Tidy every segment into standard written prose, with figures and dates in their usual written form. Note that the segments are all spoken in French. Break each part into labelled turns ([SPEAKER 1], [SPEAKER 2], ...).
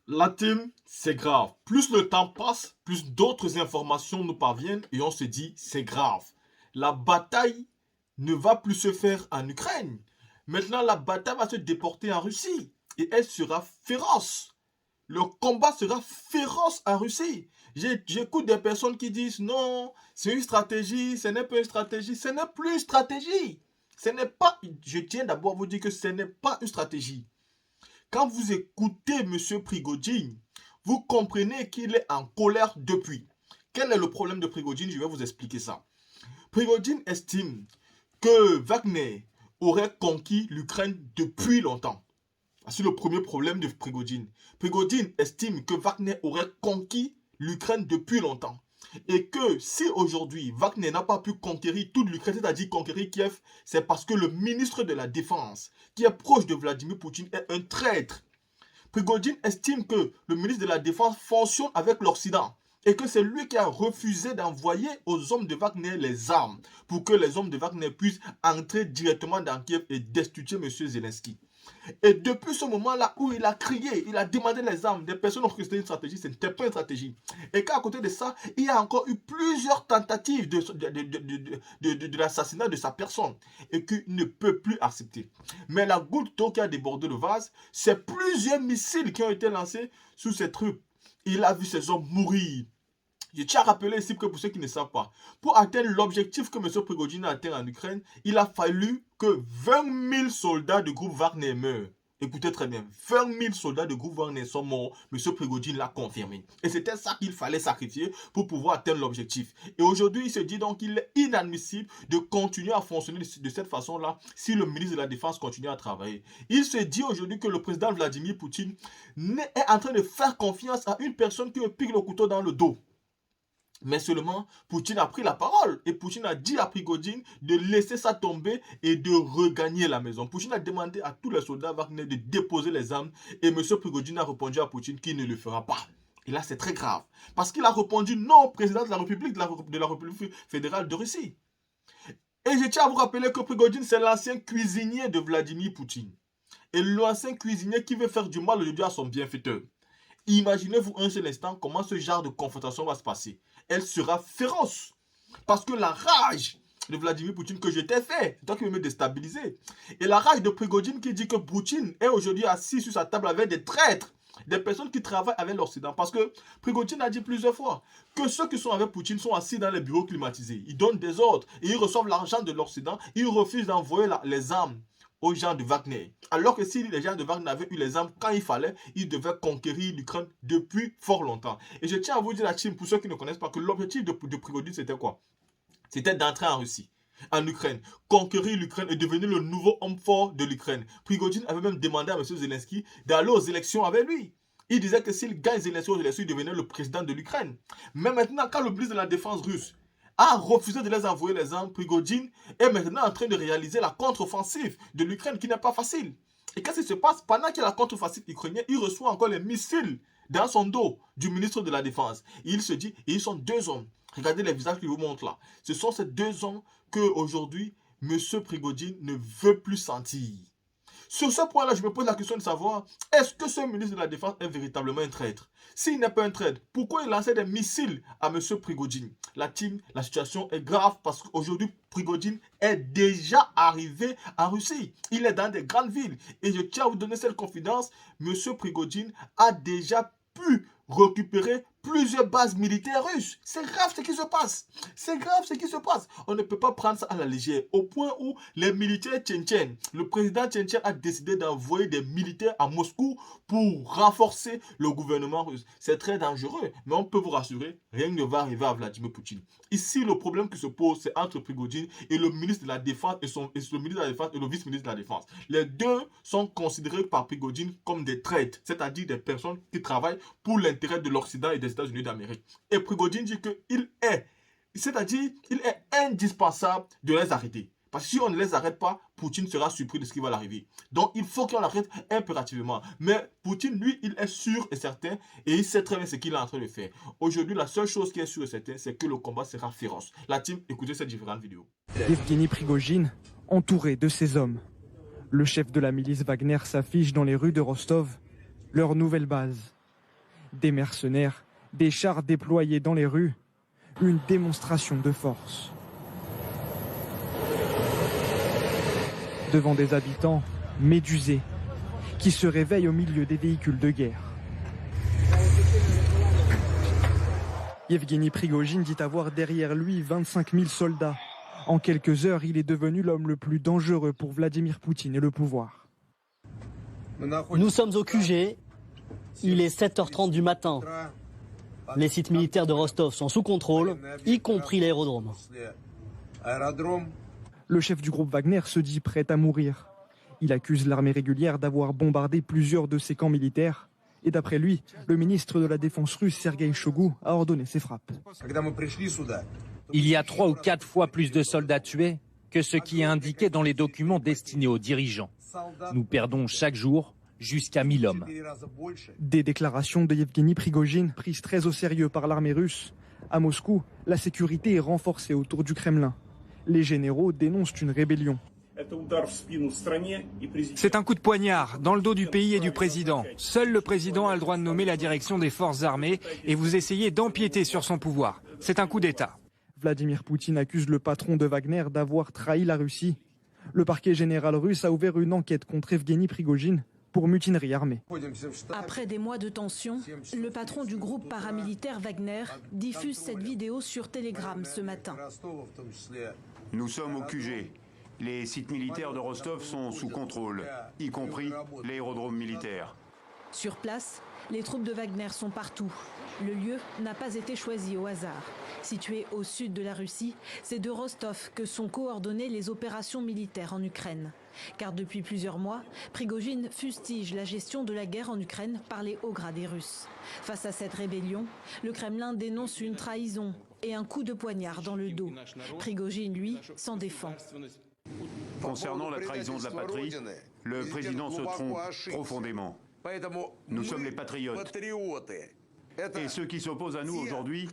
[SPEAKER 1] La team, c'est grave. Plus le temps passe, plus d'autres informations nous parviennent et on se dit c'est grave. La bataille ne va plus se faire en Ukraine. Maintenant, la bataille va se déporter en Russie et elle sera féroce. Le combat sera féroce en Russie. J'écoute des personnes qui disent non, c'est une stratégie, ce n'est pas une stratégie, ce n'est plus une stratégie. Ce n'est pas, je tiens d'abord à vous dire que ce n'est pas une stratégie. Quand vous écoutez M. Prigojine, vous comprenez qu'il est en colère depuis. Quel est le problème de Prigojine? Je vais vous expliquer ça. Prigojine estime que Wagner aurait conquis l'Ukraine depuis longtemps. C'est le premier problème de Prigojine. Prigojine estime que Wagner aurait conquis l'Ukraine depuis longtemps. Et que si aujourd'hui Wagner n'a pas pu conquérir toute l'Ukraine, c'est-à-dire conquérir Kiev, c'est parce que le ministre de la Défense, qui est proche de Vladimir Poutine, est un traître. Prigojine estime que le ministre de la Défense fonctionne avec l'Occident et que c'est lui qui a refusé d'envoyer aux hommes de Wagner les armes pour que les hommes de Wagner puissent entrer directement dans Kiev et destituer M. Zelensky. Et depuis ce moment-là où il a crié, il a demandé les armes, des personnes ont cru que c'était une stratégie, ce n'était pas une stratégie. Et qu'à côté de ça, il y a encore eu plusieurs tentatives de l'assassinat de sa personne et qu'il ne peut plus accepter. Mais la goutte d'eau qui a débordé le vase, c'est plusieurs missiles qui ont été lancés sous ses troupes. Il a vu ses hommes mourir. Je tiens à rappeler ici que pour ceux qui ne savent pas, pour atteindre l'objectif que M. Prigojine a atteint en Ukraine, il a fallu que 20 000 soldats du groupe Wagner meurent. Écoutez très bien, 20 000 soldats du groupe Wagner sont morts, M. Prigojine l'a confirmé. Et c'était ça qu'il fallait sacrifier pour pouvoir atteindre l'objectif. Et aujourd'hui, il se dit donc qu'il est inadmissible de continuer à fonctionner de cette façon-là si le ministre de la Défense continue à travailler. Il se dit aujourd'hui que le président Vladimir Poutine est en train de faire confiance à une personne qui lui pique le couteau dans le dos. Mais seulement, Poutine a pris la parole et Poutine a dit à Prigojine de laisser ça tomber et de regagner la maison. Poutine a demandé à tous les soldats Wagner de déposer les armes et M. Prigojine a répondu à Poutine qu'il ne le fera pas. Et là, c'est très grave. Parce qu'il a répondu non, président de la République, de la République fédérale de Russie. Et je tiens à vous rappeler que Prigojine, c'est l'ancien cuisinier de Vladimir Poutine. Et l'ancien cuisinier qui veut faire du mal aujourd'hui à son bienfaiteur. Imaginez-vous un seul instant comment ce genre de confrontation va se passer. Elle sera féroce. Parce que la rage de Vladimir Poutine que je t'ai fait, c'est toi qui veux me déstabiliser. Et la rage de Prigojine qui dit que Poutine est aujourd'hui assis sur sa table avec des traîtres, des personnes qui travaillent avec l'Occident. Parce que Prigojine a dit plusieurs fois que ceux qui sont avec Poutine sont assis dans les bureaux climatisés. Ils donnent des ordres et ils reçoivent l'argent de l'Occident. Ils refusent d'envoyer les armes aux gens de Wagner. Alors que si les gens de Wagner avaient eu les armes quand il fallait, ils devaient conquérir l'Ukraine depuis fort longtemps. Et je tiens à vous dire, la team, pour ceux qui ne connaissent pas, que l'objectif de Prigojine, c'était quoi? C'était d'entrer en Russie, en Ukraine, conquérir l'Ukraine et devenir le nouveau homme fort de l'Ukraine. Prigojine avait même demandé à M. Zelensky d'aller aux élections avec lui. Il disait que s'il gagne les élections, il devenait le président de l'Ukraine. Mais maintenant, quand le ministre de la Défense russe a refusé de les envoyer les armes, Prigojine est maintenant en train de réaliser la contre-offensive de l'Ukraine qui n'est pas facile. Et qu'est-ce qui se passe? Pendant qu'il y a la contre-offensive ukrainienne, il reçoit encore les missiles dans son dos du ministre de la Défense. Et il se dit, et ils sont deux hommes. Regardez les visages qu'il vous montre là. Ce sont ces deux hommes qu'aujourd'hui, M. Prigojine ne veut plus sentir. Sur ce point-là, je me pose la question de savoir, est-ce que ce ministre de la Défense est véritablement un traître? S'il n'est pas un traître, pourquoi il lançait des missiles à M. Prigojine? La situation est grave parce qu'aujourd'hui, Prigojine est déjà arrivé en Russie. Il est dans des grandes villes. Et je tiens à vous donner cette confidence, M. Prigojine a déjà pu récupérer plusieurs bases militaires russes. C'est grave ce qui se passe. C'est grave ce qui se passe. On ne peut pas prendre ça à la légère. Au point où les militaires tchétchènes, le président tchétchène a décidé d'envoyer des militaires à Moscou pour renforcer le gouvernement russe. C'est très dangereux. Mais on peut vous rassurer, rien ne va arriver à Vladimir Poutine. Ici, le problème qui se pose, c'est entre Prigojine et le ministre de la Défense et le ministre de la Défense et le vice-ministre de la Défense. Les deux sont considérés par Prigojine comme des traîtres, c'est-à-dire des personnes qui travaillent pour l'intérêt de l'Occident et des États-Unis d'Amérique. Et Prigojine dit qu'il est, c'est-à-dire il est indispensable de les arrêter. Parce que si on ne les arrête pas, Poutine sera surpris de ce qui va l'arriver. Donc il faut qu'on l'arrête impérativement. Mais Poutine, lui, il est sûr et certain et il sait très bien ce qu'il est en train de faire. Aujourd'hui, la seule chose qui est sûre et certaine, c'est que le combat sera féroce. La team, écoutez cette différente vidéo.
[SPEAKER 2] Evgeny Prigojine, entouré de ses hommes. Le chef de la milice Wagner s'affiche dans les rues de Rostov, leur nouvelle base. Des mercenaires, des chars déployés dans les rues, une démonstration de force. Devant des habitants médusés qui se réveillent au milieu des véhicules de guerre. Yevgeny Prigojine dit avoir derrière lui 25 000 soldats. En quelques heures, il est devenu l'homme le plus dangereux pour Vladimir Poutine et le pouvoir.
[SPEAKER 3] Nous sommes au QG, il est 7h30 du matin. Les sites militaires de Rostov sont sous contrôle, y compris l'aérodrome.
[SPEAKER 2] Le chef du groupe Wagner se dit prêt à mourir. Il accuse l'armée régulière d'avoir bombardé plusieurs de ses camps militaires. Et d'après lui, le ministre de la Défense russe, Sergueï Shoigu, a ordonné ces frappes.
[SPEAKER 4] Il y a 3 ou 4 fois plus de soldats tués que ce qui est indiqué dans les documents destinés aux dirigeants. Nous perdons chaque jour jusqu'à 1000 hommes.
[SPEAKER 2] Des déclarations de Yevgeny Prigojine prises très au sérieux par l'armée russe. À Moscou, la sécurité est renforcée autour du Kremlin. Les généraux dénoncent une rébellion.
[SPEAKER 5] C'est un coup de poignard dans le dos du pays et du président. Seul le président a le droit de nommer la direction des forces armées et vous essayez d'empiéter sur son pouvoir. C'est un coup d'État.
[SPEAKER 2] Vladimir Poutine accuse le patron de Wagner d'avoir trahi la Russie. Le parquet général russe a ouvert une enquête contre Yevgeny Prigojine pour mutinerie armée.
[SPEAKER 6] Après des mois de tension, le patron du groupe paramilitaire Wagner diffuse cette vidéo sur Telegram ce matin.
[SPEAKER 7] Nous sommes au QG. Les sites militaires de Rostov sont sous contrôle, y compris l'aérodrome militaire.
[SPEAKER 6] Sur place, les troupes de Wagner sont partout. Le lieu n'a pas été choisi au hasard. Situé au sud de la Russie, c'est de Rostov que sont coordonnées les opérations militaires en Ukraine. Car depuis plusieurs mois, Prigojine fustige la gestion de la guerre en Ukraine par les hauts gradés russes. Face à cette rébellion, le Kremlin dénonce une trahison et un coup de poignard dans le dos. Prigojine, lui, s'en défend.
[SPEAKER 7] Concernant la trahison de la patrie, le président se trompe profondément. Nous sommes les patriotes. Et ceux qui s'opposent à nous aujourd'hui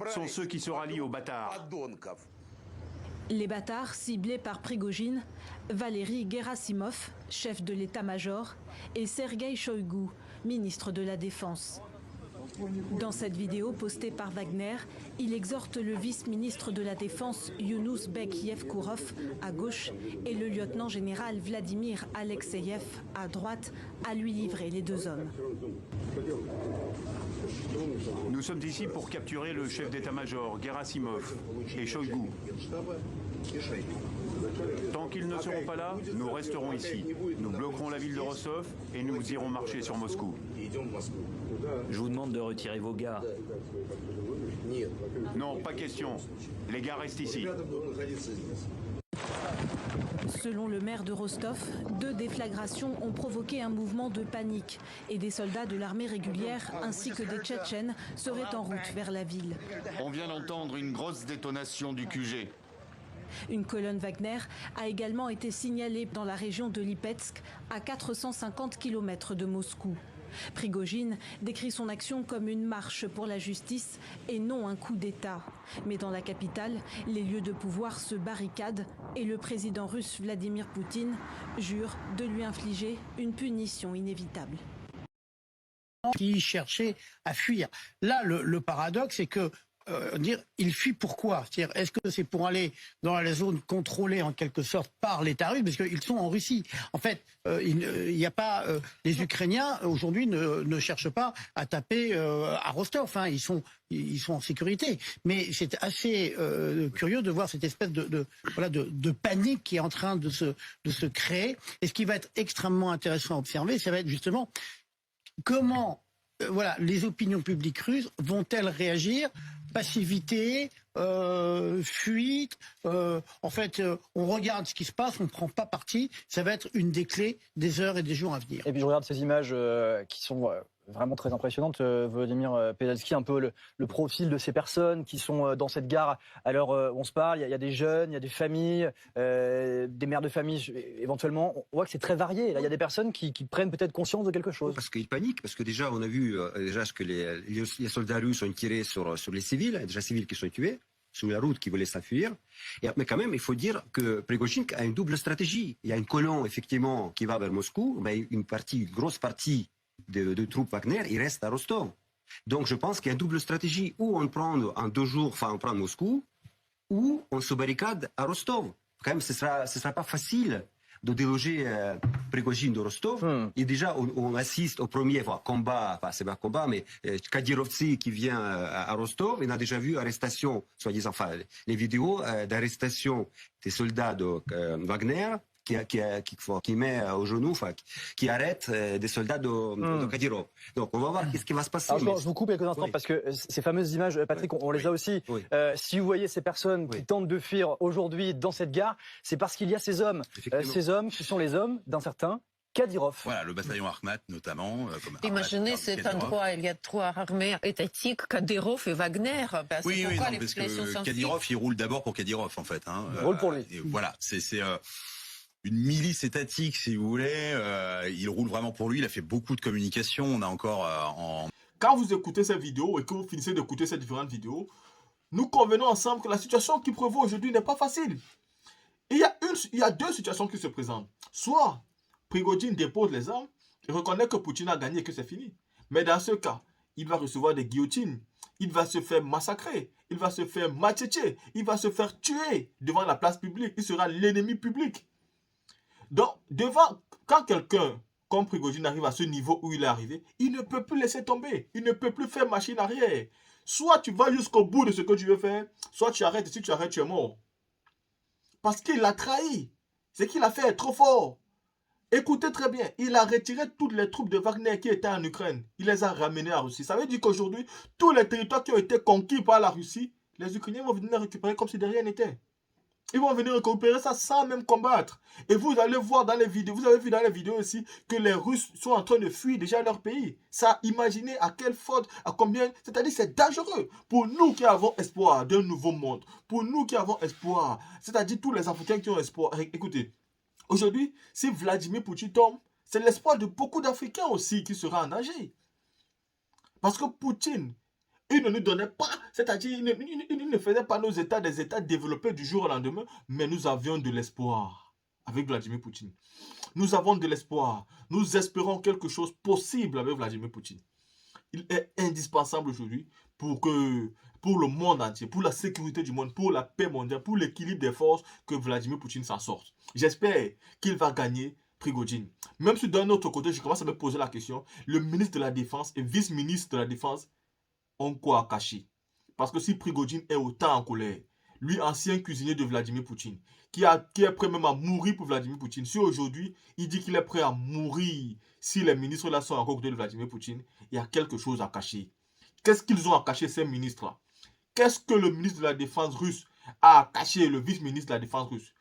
[SPEAKER 7] sont ceux qui se rallient aux bâtards.
[SPEAKER 6] Les bâtards ciblés par Prigojine, Valery Gerasimov, chef de l'état-major, et Sergueï Shoigu, ministre de la Défense. Dans cette vidéo postée par Wagner, il exhorte le vice-ministre de la Défense Yunus Bek Yevkourov à gauche et le lieutenant-général Vladimir Alexeyev à droite à lui livrer les deux hommes.
[SPEAKER 7] Nous sommes ici pour capturer le chef d'état-major, Gerasimov, et Shoigu. Tant qu'ils ne seront pas là, nous resterons ici. Nous bloquerons la ville de Rostov et nous irons marcher sur Moscou.
[SPEAKER 8] Je vous demande de retirer vos gars.
[SPEAKER 7] Non, pas question. Les gars restent ici.
[SPEAKER 6] Selon le maire de Rostov, 2 déflagrations ont provoqué un mouvement de panique et des soldats de l'armée régulière ainsi que des Tchétchènes seraient en route vers la ville.
[SPEAKER 9] On vient d'entendre une grosse détonation du QG.
[SPEAKER 6] Une colonne Wagner a également été signalée dans la région de Lipetsk, à 450 km de Moscou. Prigojine décrit son action comme une marche pour la justice et non un coup d'État. Mais dans la capitale, les lieux de pouvoir se barricadent et le président russe Vladimir Poutine jure de lui infliger une punition inévitable.
[SPEAKER 10] Qui cherchait à fuir. Là, le paradoxe, c'est que il fuit pourquoi? C'est-à-dire, est-ce que c'est pour aller dans la zone contrôlée en quelque sorte par l'État russe, parce qu'ils sont en Russie. En fait, il n'y a pas les Ukrainiens aujourd'hui ne cherchent pas à taper à Rostov. Hein, ils sont en sécurité. Mais c'est assez curieux de voir cette espèce de panique qui est en train de se créer. Et ce qui va être extrêmement intéressant à observer, ça va être justement comment les opinions publiques russes vont-elles réagir? Passivité, fuite, en fait, on regarde ce qui se passe, on ne prend pas parti. Ça va être une des clés des heures et des jours à venir.
[SPEAKER 11] Et puis je regarde ces images qui sont vraiment très impressionnantes. Vladimir Pedalski, un peu le profil de ces personnes qui sont dans cette gare à l'heure où on se parle. Il y a des jeunes, il y a des familles, des mères de famille éventuellement. On voit que c'est très varié. Là, il y a des personnes qui prennent peut-être conscience de quelque chose.
[SPEAKER 12] Parce qu'ils paniquent, parce que déjà on a vu ce que les soldats russes ont tiré sur les civils, il y a déjà civils qui sont tués sur la route qui voulaient s'enfuir. Mais quand même, il faut dire que Prigojine a une double stratégie. Il y a une colonne effectivement qui va vers Moscou, mais une grosse partie de troupes Wagner, il reste à Rostov. Donc je pense qu'il y a une double stratégie. Ou on prend en 2 jours, enfin on prend Moscou, ou on se barricade à Rostov. Quand même, ce sera pas facile de déloger Prigojine de Rostov. Et déjà, on assiste au premier combat, enfin c'est pas combat, mais Kadyrovtsi qui vient à Rostov. On a déjà vu arrestation, soi-disant, enfin les vidéos d'arrestation des soldats de Wagner qui met au genou, enfin qui arrête des soldats de Kadyrov. Donc on va voir qu'est-ce qui va se passer.
[SPEAKER 11] Alors, je vous coupe quelques instants parce que ces fameuses images, Patrick, on les a aussi. Si vous voyez ces personnes qui tentent de fuir aujourd'hui dans cette gare, c'est parce qu'il y a ces hommes. Ces hommes, ce sont les hommes d'un certain Kadyrov.
[SPEAKER 13] Voilà, le bataillon Akhmat notamment.
[SPEAKER 14] Imaginez cet endroit, il y a 3 armées étatiques, Kadyrov et Wagner.
[SPEAKER 13] Oui, non, parce que Kadyrov, il roule d'abord pour Kadyrov en fait.
[SPEAKER 11] Il roule pour lui.
[SPEAKER 13] Voilà, c'est une milice étatique, si vous voulez. Il roule vraiment pour lui. Il a fait beaucoup de communication. On a encore
[SPEAKER 1] Quand vous écoutez cette vidéo et que vous finissez d'écouter ces différentes vidéos, nous convenons ensemble que la situation qui prévaut aujourd'hui n'est pas facile. Et il y a 2 situations qui se présentent. Soit Prigojine dépose les armes et reconnaît que Poutine a gagné et que c'est fini. Mais dans ce cas, il va recevoir des guillotines. Il va se faire massacrer. Il va se faire macheter. Il va se faire tuer devant la place publique. Il sera l'ennemi public. Donc, quand quelqu'un comme Prigojine arrive à ce niveau où il est arrivé, il ne peut plus laisser tomber. Il ne peut plus faire machine arrière. Soit tu vas jusqu'au bout de ce que tu veux faire, soit tu arrêtes. Et si tu arrêtes, tu es mort. Parce qu'il l'a trahi. Ce qu'il a fait est trop fort. Écoutez très bien, il a retiré toutes les troupes de Wagner qui étaient en Ukraine. Il les a ramenées en Russie. Ça veut dire qu'aujourd'hui, tous les territoires qui ont été conquis par la Russie, les Ukrainiens vont venir les récupérer comme si de rien n'était. Ils vont venir récupérer ça sans même combattre. Et vous allez voir dans les vidéos, vous avez vu dans les vidéos aussi que les Russes sont en train de fuir déjà leur pays. Ça, imaginez à quelle faute, à combien, c'est-à-dire c'est dangereux. Pour nous qui avons espoir d'un nouveau monde, pour nous qui avons espoir, c'est-à-dire tous les Africains qui ont espoir. Écoutez, aujourd'hui, si Vladimir Poutine tombe, c'est l'espoir de beaucoup d'Africains aussi qui sera en danger. Parce que Poutine, il ne nous donnait pas, c'est-à-dire il ne faisait pas nos États des États développés du jour au lendemain, mais nous avions de l'espoir avec Vladimir Poutine. Nous avons de l'espoir. Nous espérons quelque chose possible avec Vladimir Poutine. Il est indispensable aujourd'hui pour le monde entier, pour la sécurité du monde, pour la paix mondiale, pour l'équilibre des forces, que Vladimir Poutine s'en sorte. J'espère qu'il va gagner Prigojine. Même si d'un autre côté, je commence à me poser la question, le ministre de la Défense et vice-ministre de la Défense ont quoi à cacher? Parce que si Prigojine est autant en colère, lui, ancien cuisinier de Vladimir Poutine, qui est prêt même à mourir pour Vladimir Poutine, si aujourd'hui, il dit qu'il est prêt à mourir si les ministres là sont encore côté de Vladimir Poutine, il y a quelque chose à cacher. Qu'est-ce qu'ils ont à cacher, ces ministres-là? Qu'est-ce que le ministre de la Défense russe a à cacher, le vice-ministre de la Défense russe?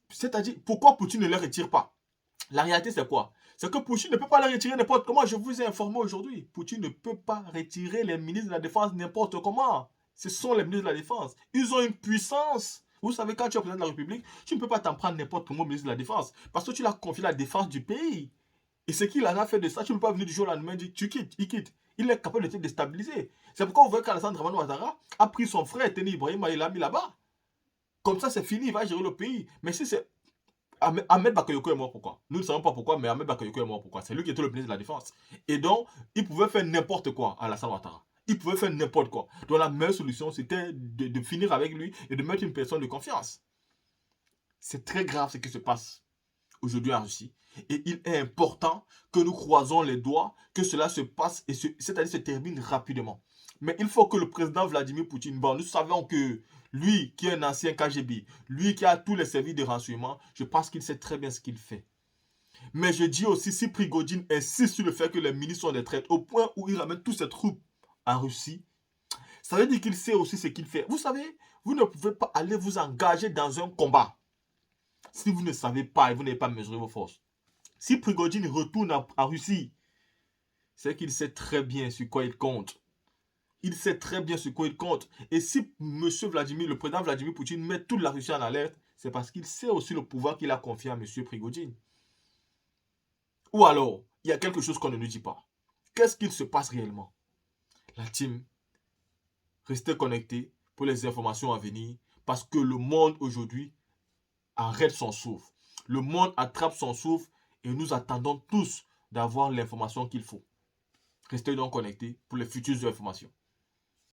[SPEAKER 1] C'est-à-dire, pourquoi Poutine ne les retire pas? La réalité, c'est quoi? C'est que Poutine ne peut pas les retirer n'importe comment. Je vous ai informé aujourd'hui. Poutine ne peut pas retirer les ministres de la Défense n'importe comment. Ce sont les ministres de la Défense. Ils ont une puissance. Vous savez, quand tu es président de la République, tu ne peux pas t'en prendre n'importe comment au ministre de la Défense. Parce que tu l'as confié la défense du pays. Et ce qu'il en a fait de ça, tu ne peux pas venir du jour au lendemain et dire tu quittes, il quitte. Il est capable de te déstabiliser. C'est pourquoi vous voyez qu'Alassane Draman Ouattara a pris son frère, Teni Ibrahim, il l'a mis là-bas. Comme ça, c'est fini, il va gérer le pays. Mais si c'est Ahmed Bakayoko est mort pourquoi? Nous ne savons pas pourquoi, mais Ahmed Bakayoko est mort pourquoi? C'est lui qui était le ministre de la Défense. Et donc, il pouvait faire n'importe quoi à Alassane Ouattara. Il pouvait faire n'importe quoi. Donc la meilleure solution, c'était de finir avec lui et de mettre une personne de confiance. C'est très grave ce qui se passe aujourd'hui en Russie. Et il est important que nous croisons les doigts, que cela se passe, c'est-à-dire se termine rapidement. Mais il faut que le président Vladimir Poutine, bon, nous savons que lui qui est un ancien KGB, lui qui a tous les services de renseignement, je pense qu'il sait très bien ce qu'il fait. Mais je dis aussi, si Prigojine insiste sur le fait que les ministres sont des traîtres, au point où il ramène toutes ses troupes en Russie, ça veut dire qu'il sait aussi ce qu'il fait. Vous savez, vous ne pouvez pas aller vous engager dans un combat si vous ne savez pas et vous n'avez pas mesuré vos forces. Si Prigojine retourne en Russie, c'est qu'il sait très bien sur quoi il compte. Il sait très bien sur quoi il compte. Et si le président Vladimir Poutine met toute la Russie en alerte, c'est parce qu'il sait aussi le pouvoir qu'il a confié à M. Prigojine. Ou alors, il y a quelque chose qu'on ne nous dit pas. Qu'est-ce qu'il se passe réellement? La team, restez connectés pour les informations à venir, parce que le monde aujourd'hui arrête son souffle. Le monde attrape son souffle et nous attendons tous d'avoir l'information qu'il faut. Restez donc connectés pour les futures informations.